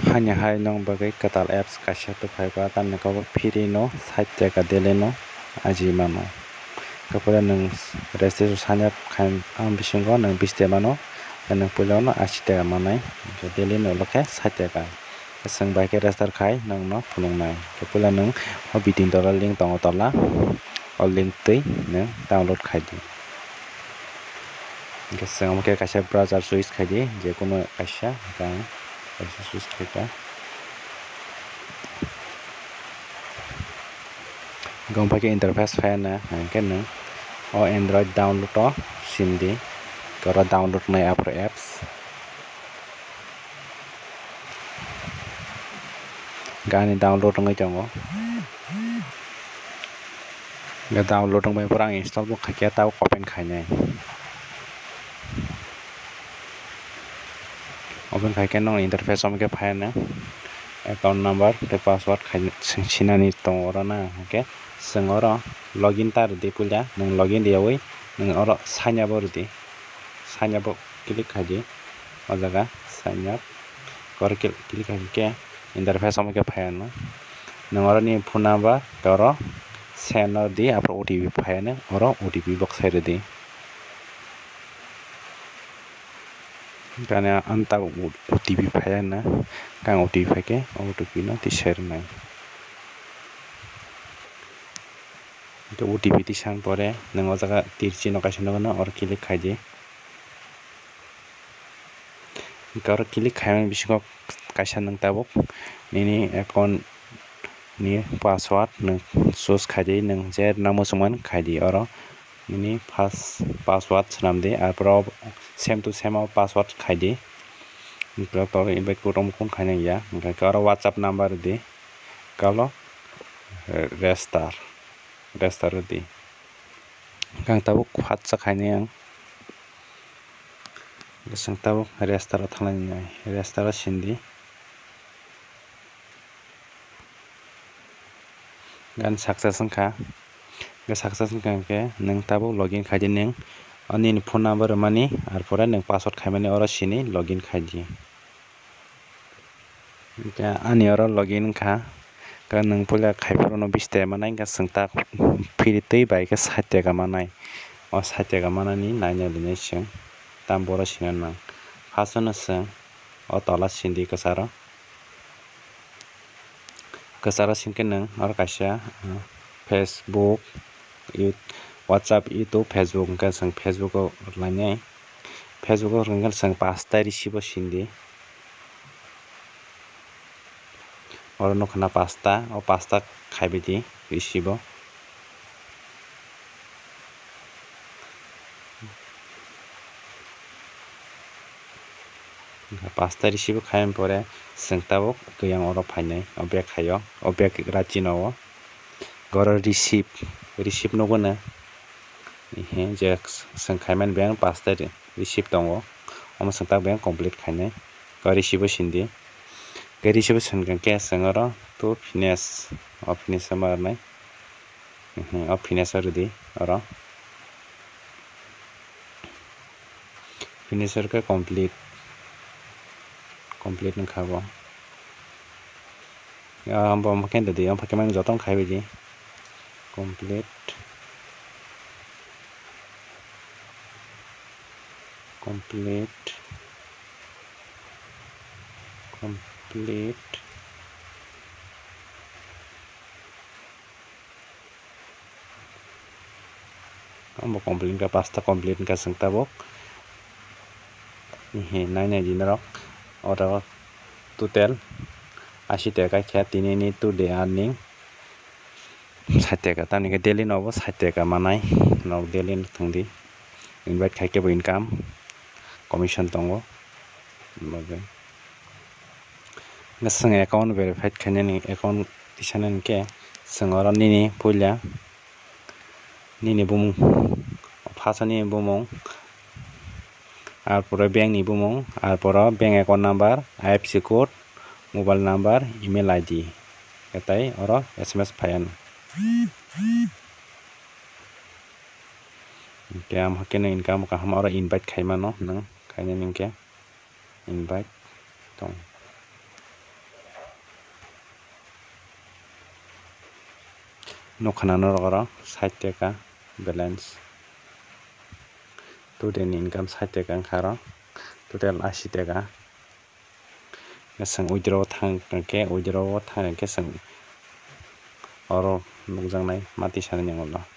hanya hai nong bagai katal apps kaisa tu phaiba tan ko free no 60 টাকা dele no aji mano kapura nang registration sanya khan am bisingo nang 20 টাকা mano nang pulo no 80 টাকা manai dele no lokhe 60 টাকা sang bai ke register khai nang no phunung nai kapula nang o bitin tola link tongo tola o link tui nang download khai di sang ke kaisa browser choice khai di je kono kaisa kang kaisa choice khai gompa ke interface fana ke nang o android download to sindi kora download nai apps gani download ngai tongo ga download ngai pura install bo khakya ta open khainai open khai no interface om ke phaina account number te password khai sinani tongora na ke singora login tar di pulya nang login diawai nang oro sign up di sign up click khaji o jaga sign up kor click ke interface om ke phaina nang oro ni phone number toro send di apro otp phaina oro otp box sai di karena anta OTP phaina kang OTP ke OTP no ti share nai to OTP ti sang pore nang o jaga tirchi no kaisa no or click khaji kar click khai bisingo kaisa nang tabuk nini account ni password nang choose khaji nang je namo suman khaji oro nini first password sanamdi apro same to same password khaidi ingka tor invite kutom kun khaina ya ingka karo whatsapp number di kalo restar di kang tabuk phatsa khaina yang sang tabuk restar thalai restar sindi gan success wngkha ga success wngkha ke nang tabuk login khaidi ning ani ni phone number mani ar pore nang password khaimani oro sini login khaidi ingka ani oro login kha ka nang pula khaipro no 20 টাকা manai ka singta free tui bai ke 60 টাকা manai o 60 টাকা manani naina dinai sing tam boro sina nang first no sing o tola sindi kasara singke nang oro kaisa facebook whatsapp youtube facebook ka sang facebook o lainai facebook o rungkha sang 5 ta receive sindi oro nokna 5 ta o 5 ta khaibidi receive 5 ta receive khaim pore singtabuk kuyang oro phainai o bag khayo o bag rachino goro receive no bono je sang khaiman bang 5 ta receive tongo omo singta bang complete khainai ko receive sindi ke receive singka ke singoro to finish o finish marnai o finish di oro finisher ke complete wngkha bo ambo makin di am pakai mang jotong khaibi di complete ambo complete ka pasta complete ka singtabok naina dinarok oro total 80 টাকা khe tinini today earning 60 টাকা tani ke daily no 60 টাকা manai no daily thungdi invite khai ke bo income commission tongo bagai ngasang account verified khainani account tisanani ke singoro nini puila nini bumung phasani bumung আর পরে bank ni bumung R pore bank account number IFSC code mobile number email ID etai oro SMS phayan ke am hakene income ka ham oro invite khaimano nang khaina ningke invite tong nukhanano rogoro 60 taka balance total income 60 taka wngkha total 80 taka swng withdraw thangkhe withdraw thangkhe swng oro nukjaknai mati sanani ulo.